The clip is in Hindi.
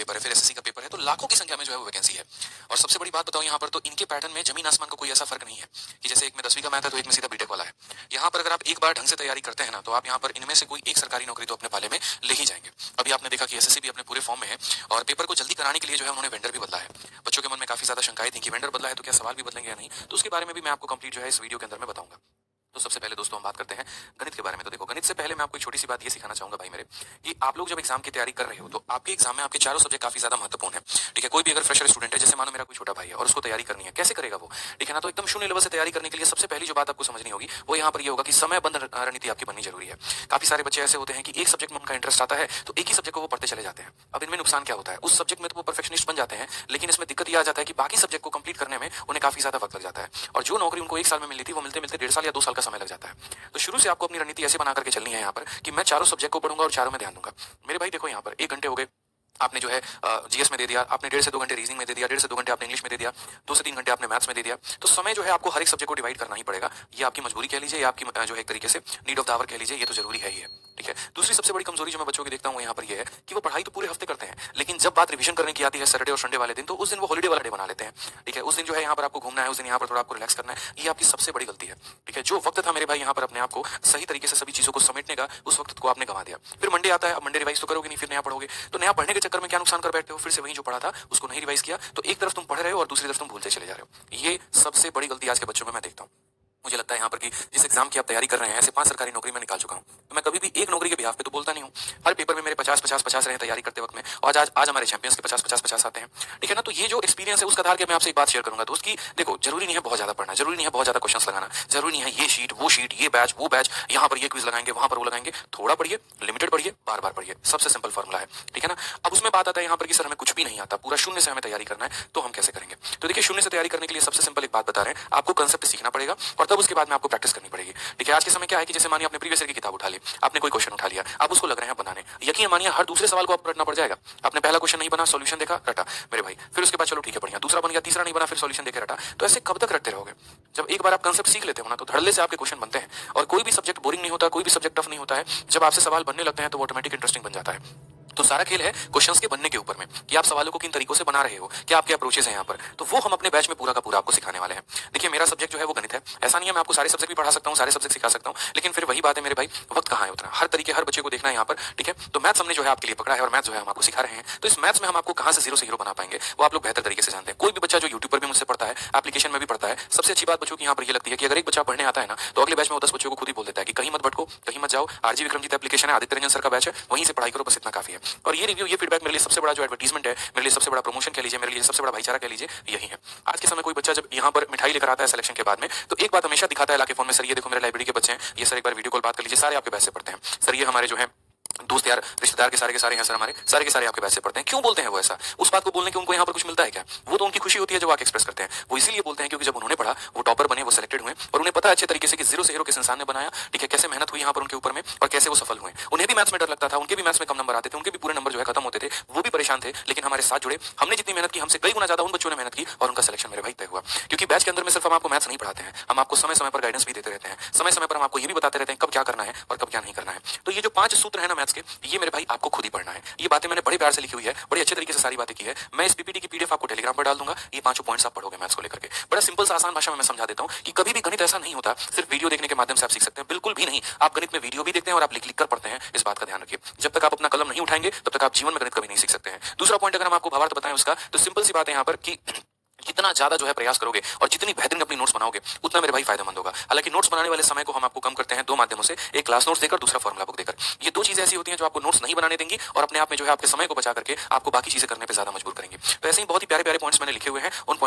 पेपर है, फिर एसएससी का पेपर है, तो लाखों की संख्या में जो है वो वैकेंसी है। और सबसे बड़ी बात बताऊं यहाँ पर, तो इनके पैटर्न में जमीन आसमान का कोई ऐसा फर्क नहीं है कि जैसे एक में 10वीं का मैथ है तो एक में सीधा बीटेक वाला है। यहाँ पर अगर आप एक बार ढंग से तैयारी करते हैं ना, तो आप यहाँ पर इनमें से कोई एक सरकारी नौकरी तो अपने पाले में ले ही जाएंगे। अभी आपने देखा कि एसएससी भी अपने पूरे फॉर्म में है और पेपर को जल्दी कराने के लिए जो है उन्होंने वेंडर भी बदला है। बच्चों के मन में काफी ज्यादा शंकाएं थी कि वेंडर बदला है तो क्या सवाल भी बदलेंगे या नहीं, तो उसके बारे में भी मैं आपको कंप्लीट जो है इस वीडियो के अंदर में बताऊंगा। तो सबसे पहले दोस्तों हम बात करते हैं गणित के बारे में। तो देखो, गणित से पहले मैं आपको एक छोटी सी बात ये सिखाना चाहूंगा भाई मेरे, कि आप लोग जब एग्जाम की तैयारी कर रहे हो तो आपके एग्जाम में आपके चारों सब्जेक्ट काफी ज्यादा महत्वपूर्ण है। ठीक है, कोई भी अगर फ्रेशर स्टूडेंट है, जैसे मानो मेरा कोई छोटा भाई है और उसको तैयारी करनी है, कैसे करेगा वो? ठीक है ना, तो एकदम शून्य लेवल से तैयारी करने के लिए सबसे पहली जो बात आपको समझनी होगी वो यहाँ पर ये होगा कि समयबद्ध रणनीति आपकी बननी जरूरी है। काफी सारे बच्चे ऐसे होते हैं कि एक सब्जेक्ट में उनका इंटरेस्ट आता है तो एक ही सब्जेक्ट को वो पढ़ते चले जाते हैं। अब इनमें नुकसान क्या होता है, उस सब्जेक्ट में तो वो परफेक्शनिस्ट बन जाते हैं, लेकिन इसमें दिक्कत ये आ जाता है कि बाकी सब्जेक्ट को कंप्लीट करने में उन्हें काफी ज्यादा वक्त लग जाता है और जो नौकरी उनको 1 साल में मिलनी थी वो मिलते मिलते 1.5 साल या 2 साल का समय लग जाता है। तो शुरू से आपको अपनी रणनीति ऐसे बना करके चलनी है यहाँ पर कि मैं चारों सब्जेक्ट को पढ़ूंगा और चारों में ध्यान दूंगा। मेरे भाई देखो, यहाँ पर 1 घंटे हो गए, आपने जो है जीएस में दे दिया, आपने 1.5 से 2 घंटे रीजनिंग में दे दिया, 1.5 से 2 घंटे आपने इंग्लिश में दे दिया, 2 से 3 घंटे आपने मैथ्स में दे दिया। तो समय जो है आपको हर एक सब्जेक्ट को डिवाइड करना ही पड़ेगा। ये आपकी मजबूरी कह लीजिए या आपकी जो है एक तरीके से नीड ऑफ द आवर कह लीजिए, ये तो जरूरी है ही है। ठीक है, दूसरी सबसे बड़ी कमजोरी जो मैं बच्चों की देखता हूँ यहाँ पर ये है कि वो पढ़ाई तो पूरे हफ्ते करते हैं, लेकिन जब बात रिवीजन करने की आती है सैटरडे और संडे वाले दिन, तो उस दिन वो हॉलीडे वाला डे बना लेते हैं। ठीक है, उस दिन जो है यहाँ पर आपको घूमना है, उस दिन यहाँ पर थोड़ा आपको रिलैक्स करना है, ये आपकी सबसे बड़ी गलती है। ठीक है, जो वक्त था मेरे भाई यहाँ पर अपने आप को सही तरीके से सभी चीजों को समेटने का, उस वक्त को आपने गंवा दिया। फिर मंडे आता है, अब मंडे रिवाइज तो करोगे नहीं, फिर नया पढ़ोगे, तो नया पढ़ने के चक्कर में क्या नुकसान कर बैठते हो, फिर से वही जो पढ़ा था उसको नहीं रिवाइज किया, तो एक तरफ तुम पढ़ रहे हो और दूसरी तरफ तुम भूलते चले जा रहे हो। ये सबसे बड़ी गलती आज के बच्चों में मैं देखता हूँ। मुझे लगता है यहाँ पर कि जिस एग्जाम की आप तैयारी कर रहे हैं, ऐसे 5 सरकारी नौकरी मैं निकाल चुका हूँ, तो मैं कभी भी एक नौकरी के बिहाफ पे तो बोलता नहीं हूँ। हर पेपर में मेरे 50-50-50 रहे तैयारी करते वक्त में, और आज हमारे चैंपियंस के 50-50-50 आते हैं। ठीक है ना, तो ये जो एक्सपीरियंस है उसका आधार के मैं आपसे एक बात शेयर करूंगा दोस्त, की देखो, जरूरी नहीं है बहुत ज्यादा पढ़ना, जरूरी नहीं है बहुत ज्यादा क्वेश्चन लगाना, जरूरी नहीं है ये शीट वो शीट, ये बैच वो बैच, यहाँ पर ये क्विज लगाएंगे वहां पर वो लगाएंगे। थोड़ा पढ़िए, लिमिटेड पढ़िए, बार बार पढ़िए, सबसे सिंपल फॉर्मुला है। ठीक है ना, अब उसमें बात आता है यहाँ पर कि सर हमें कुछ भी नहीं आता, पूरा शून्य से हमें तैयारी करना है, तो हम कैसे करेंगे? तो देखिए, शून्य से तैयारी करने के लिए सबसे सिंपल एक बात बता रहे हैं, आपको कंसेप्ट सीखना पड़ेगा और तब उसके बाद में आपको प्रैक्टिस करनी पड़ेगी। ठीक है, आज के समय क्या है कि जैसे मानिए आपने प्रीवियस ईयर की किताब उठा ली, आपने कोई क्वेश्चन उठा लिया, आप उसको लग रहे हैं बनाने, यकीन मानिए हर दूसरे सवाल को आपको रटना पड़ जाएगा। आपने पहला क्वेश्चन नहीं बना, सॉल्यूशन देखा, रटा मेरे भाई, फिर उसके बाद चलो ठीक है बढ़िया, दूसरा बन गया, तीसरा नहीं बना, फिर सॉल्यूशन देके रटा। तो ऐसे कब तक रटते रहोगे? जब एक बार आप कंसेप्ट सीख लेते हो ना, तो धड़ल्ले से आपके क्वेश्चन बनते हैं। और कोई भी सब्जेक्ट बोरिंग नहीं होता, कोई भी सब्जेक्ट टफ नहीं होता है। जब आपसे सवाल बनने लगते हैं तो वो ऑटोमेटिक इंटरेस्टिंग बन जाता है। तो सारा खेल है क्वेश्चंस के बनने के ऊपर में, कि आप सवालों को किन तरीकों से बना रहे हो, क्या आपके अप्रोचेस हैं यहाँ पर, तो वो हम अपने बैच में पूरा का पूरा आपको सिखाने वाले हैं। देखिए, मेरा सब्जेक्ट जो है वो गणित है, ऐसा नहीं है मैं आपको सारे सब्जेक्ट भी पढ़ा सकता हूँ, सारे सब्जेक्ट सिखा सकता हूँ, लेकिन फिर वही बात है मेरे भाई, वक्त कहाँ है उतना, हर तरीके हर बच्चे को देखना है यहाँ पर। ठीक है, तो मैथ्स हमने जो है आपके लिए पकड़ा है और मैथ्स जो है हम आपको सिखा रहे हैं, तो इस मैथ्स में हम आपको कहाँ से जीरो से हीरो बना पाएंगे वो आप लोग बेहतर तरीके से जानते हैं। कोई भी बच्चा जो यूट्यूब पर भी मुझसे पढ़ता है, एप्लीकेशन में भी पढ़ता है, सबसे अच्छी बात बच्चों की यहाँ पर ये लगती है कि अगर एक बच्चा पढ़ने आता है ना, तो अगले बैच में वो 10 बच्चों को खुद ही बोल देता है कि कहीं मत भटको, कहीं मत जाओ, आरजी विक्रमजीत एप्लीकेशन है, आदित्य रंजन सर का बैच है, वहीं से पढ़ाई करो, बस इतना काफी है। और ये रिव्यू, ये फीडबैक मेरे लिए सबसे बड़ा जो एडवर्टीजमेंट है, मेरे लिए सबसे बड़ा प्रमोशन कह लीजिए, मेरे लिए सबसे बड़ा भाईचारा कह लीजिए, यही है। आज के समय कोई बच्चा जब यहाँ पर मिठाई लेकर आता है सिलेक्शन के बाद में, तो एक बात हमेशा दिखाता है लाके फोन में, सर ये देखो मेरे लाइब्रेरी के बच्चे हैं, ये सर एक बार वीडियो कॉल बात कर लीजिए, सारे आपके बैच से पढ़ते हैं, सर ये हमारे जो है दोस्त यार रिश्तेदार के सारे हैं सर, हमारे सारे के सारे आपके पैसे पढ़ते हैं। क्यों बोलते हैं वो ऐसा? उस बात को बोलने के उनको यहाँ पर कुछ मिलता है क्या? वो तो उनकी खुशी होती है जो आके एक्सप्रेस करते हैं। वो इसीलिए बोलते हैं क्योंकि जब उन्होंने पढ़ा, वो टॉपर बने, वो सिलेक्टेड हुए और उन्हें पता है अच्छे तरीके से कि जीरो से हीरो किस इंसान ने बनाया। ठीक है, कैसे मेहनत हुई यहाँ पर उनके ऊपर में और कैसे वो सफल हुए। उन्हें भी मैथ्स में डर लगता था, उनके भी मैथ्स में कम नंबर आते थे, उनके भी पूरे नंबर जो है खत्म होते थे, वो भी परेशान थे, लेकिन हमारे साथ जुड़े, हमने जितनी मेहनत की हमसे कई गुना ज्यादा उन बच्चों ने मेहनत की और उनका सिलेक्शन मेरे भाई तय हुआ। क्योंकि बैच के अंदर में सिर्फ हम आपको मैथ्स नहीं पढ़ाते हैं, हम आपको समय समय पर गाइडेंस भी देते रहते हैं, समय समय पर हम आपको ये भी बताते रहते हैं कब क्या करना है और कब क्या नहीं करना है। तो ये जो 5 सूत्र है ना मैथ्स के, ये मेरे भाई आपको खुद ही पढ़ना है। ये बातें मैंने बड़े प्यार से लिखी हुई है, बड़े अच्छे तरीके से सारी बातें की है। मैं इस पीपीटी की पीडीएफ आपको टेलीग्राम पर डाल दूंगा, ये 5 पॉइंट्स आप पढ़ोगे मैथ्स को लेकर के। बड़ा सिंपल सा आसान भाषा में मैं समझा देता हूँ कि कभी भी गणित ऐसा नहीं होता सिर्फ वीडियो देखने के माध्यम से आप सीख सकते हैं, बिल्कुल भी नहीं। आप गणित में वीडियो भी देखते हैं और आप लिख लिख कर पढ़ते हैं, इस बात का ध्यान रखिए। जब तक आप अपना कलम नहीं उठाएंगे तब तक आप जीवन में गणित कभी नहीं सीख सकते हैं। दूसरा पॉइंट अगर हम आपको भावार्थ बताएं उसका, तो सिंपल सी बात है यहाँ पर कि जितना ज्यादा जो है प्रयास करोगे और जितनी बेहतरीन अपनी नोट्स बनाओगे, उतना मेरे भाई फायदेमंद होगा। हालांकि नोट्स बनाने वाले समय को हम आपको कम करते हैं 2 माध्यमों से, एक क्लास नोट्स देकर, दूसरा फॉर्मुला बुक देकर। ये 2 चीजें ऐसी होती हैं जो आपको नोट्स नहीं बनाने देंगी और अपने आप में जो है आपके समय को बचा करके आपको बाकी चीजें करने पर ज्यादा मजबूर करेंगी। तो ऐसे ही बहुत ही प्यारे प्यारे पॉइंट्स मैंने लिखे हुए हैं, उन